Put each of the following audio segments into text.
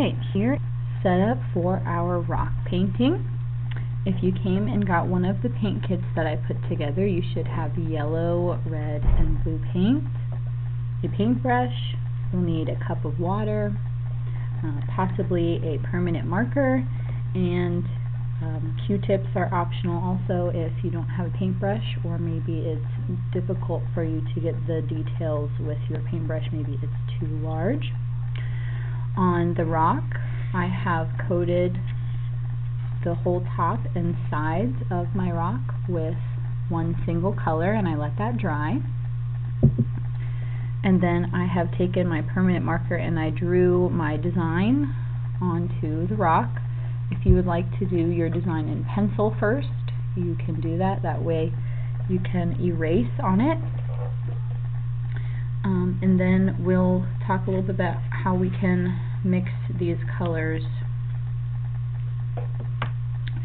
Alright, here set up for our rock painting. If you came and got one of the paint kits that I put together, you should have yellow, red, and blue paint, a paintbrush, you'll need a cup of water, possibly a permanent marker, and Q-tips are optional also if you don't have a paintbrush, or maybe it's difficult for you to get the details with your paintbrush, maybe it's too large. On the rock, I have coated the whole top and sides of my rock with one single color, and I let that dry. And then I have taken my permanent marker and I drew my design onto the rock. If you would like to do your design in pencil first, you can do that. That way you can erase on it. And then we'll talk a little bit about how we can mix these colors.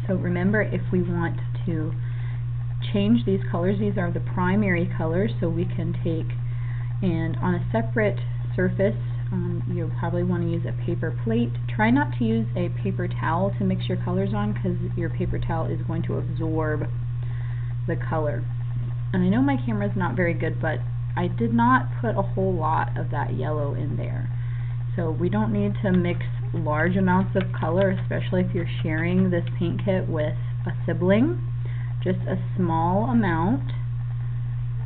So remember, if we want to change these colors, these are the primary colors, so we can take, and on a separate surface, you'll probably want to use a paper plate. Try not to use a paper towel to mix your colors on, because your paper towel is going to absorb the color. And I know my camera is not very good, but I did not put a whole lot of that yellow in there. So we don't need to mix large amounts of color, especially if you're sharing this paint kit with a sibling. Just a small amount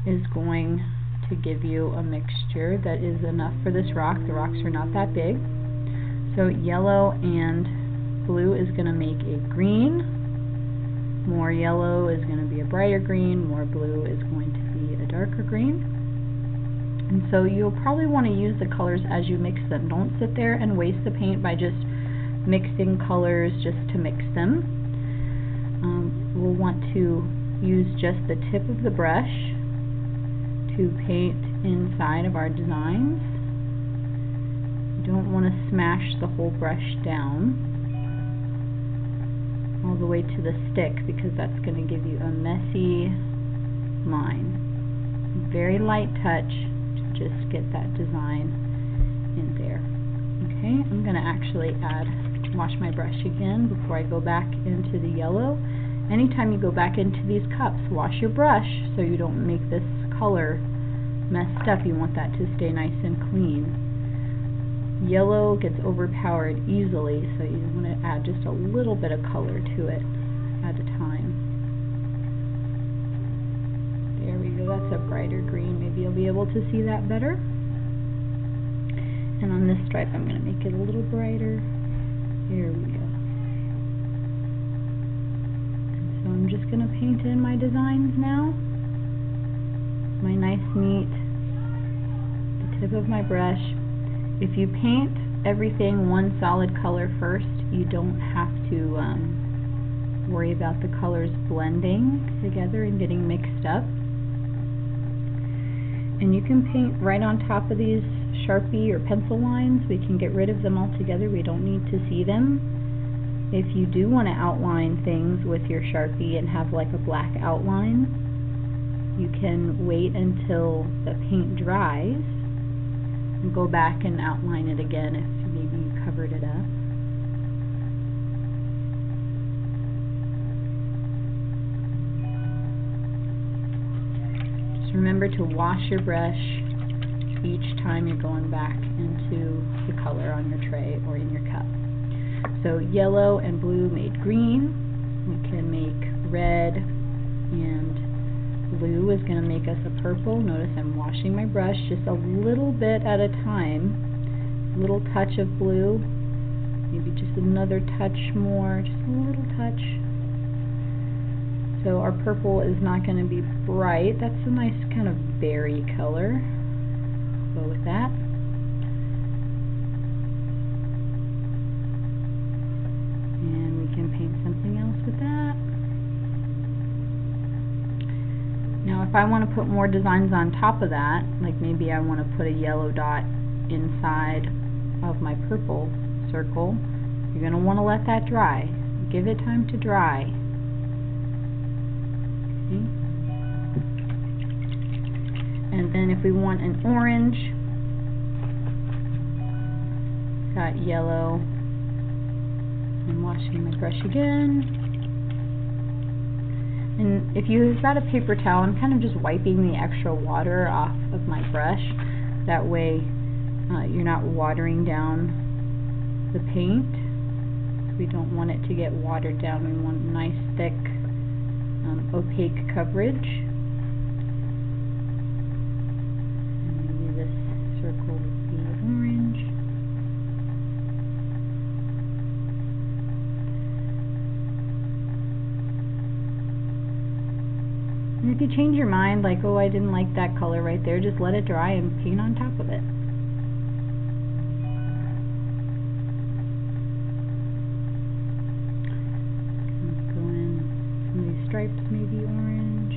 is going to give you a mixture that is enough for this rock. The rocks are not that big. So yellow and blue is going to make a green. More yellow is going to be a brighter green. More blue is going to be a darker green. And so you'll probably want to use the colors as you mix them. Don't sit there and waste the paint by just mixing colors just to mix them. We'll want to use just the tip of the brush to paint inside of our designs. You don't want to smash the whole brush down all the way to the stick, because that's going to give you a messy line. Very light touch to just get that design in there. Okay, I'm going to actually wash my brush again before I go back into the yellow. Anytime you go back into these cups, wash your brush so you don't make this color messed up. You want that to stay nice and clean. Yellow gets overpowered easily, so you want to add just a little bit of color to it at a time. There we go, that's a brighter green. Maybe you'll be able to see that better. And on this stripe I'm going to make it a little brighter. Here we go. And so I'm just going to paint in my designs now. My nice neat, the tip of my brush. If you paint everything one solid color first, you don't have to worry about the colors blending together and getting mixed up. And you can paint right on top of these Sharpie or pencil lines. We can get rid of them altogether. We don't need to see them. If you do want to outline things with your Sharpie and have like a black outline, you can wait until the paint dries and go back and outline it again if maybe you covered it up. Just remember to wash your brush each time you're going back into the color on your tray or in your cup. So yellow and blue made green. We can make red, and blue is going to make us a purple. Notice I'm washing my brush just a little bit at a time. A little touch of blue, maybe just another touch more, just a little touch. So our purple is not going to be bright. That's a nice kind of berry color. Go with that. And we can paint something else with that. Now if I want to put more designs on top of that, like maybe I want to put a yellow dot inside of my purple circle, you're going to want to let that dry. Give it time to dry. Okay. And then if we want an orange, got yellow I'm washing my brush again. And if you've got a paper towel, I'm kind of just wiping the extra water off of my brush. That way you're not watering down the paint. We don't want it to get watered down. We want nice, thick, opaque coverage. And maybe this circle would be orange. And if you change your mind, like, oh, I didn't like that color right there, just let it dry and paint on top of it. Go in some of these stripes, maybe orange.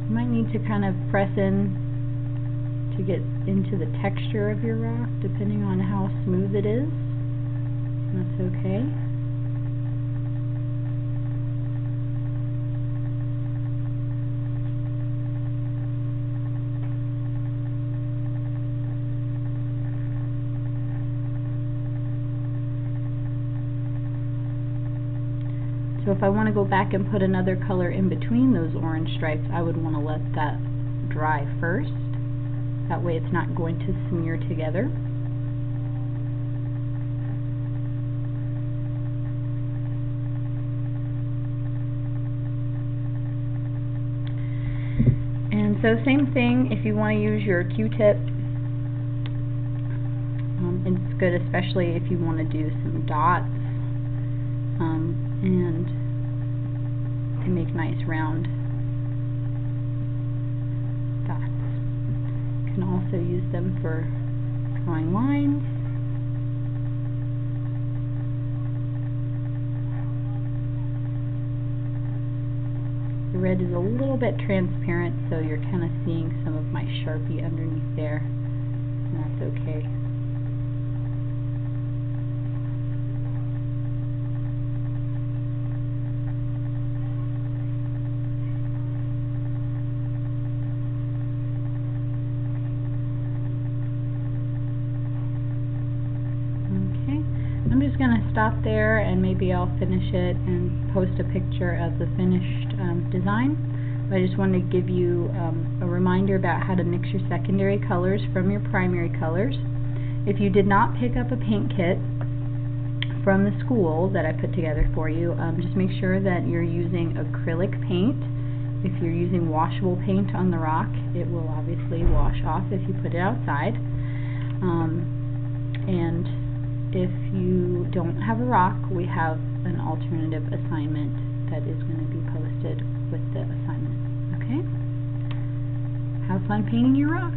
You might need to kind of press in to get into the texture of your rock, depending on how smooth it is. That's okay. So if I want to go back and put another color in between those orange stripes, I would want to let that dry first. That way it's not going to smear together. And so same thing, if you want to use your Q-tip, it's good especially if you want to do some dots. And to make nice round dots. You can also use them for drawing lines. The red is a little bit transparent, so you're kind of seeing some of my Sharpie underneath there, and that's okay. I'm just going to stop there, and maybe I'll finish it and post a picture of the finished design. But I just wanted to give you a reminder about how to mix your secondary colors from your primary colors. If you did not pick up a paint kit from the school that I put together for you, just make sure that you're using acrylic paint. If you're using washable paint on the rock, it will obviously wash off if you put it outside. And if you don't have a rock, we have an alternative assignment that is going to be posted with the assignment. Okay? Have fun painting your rock.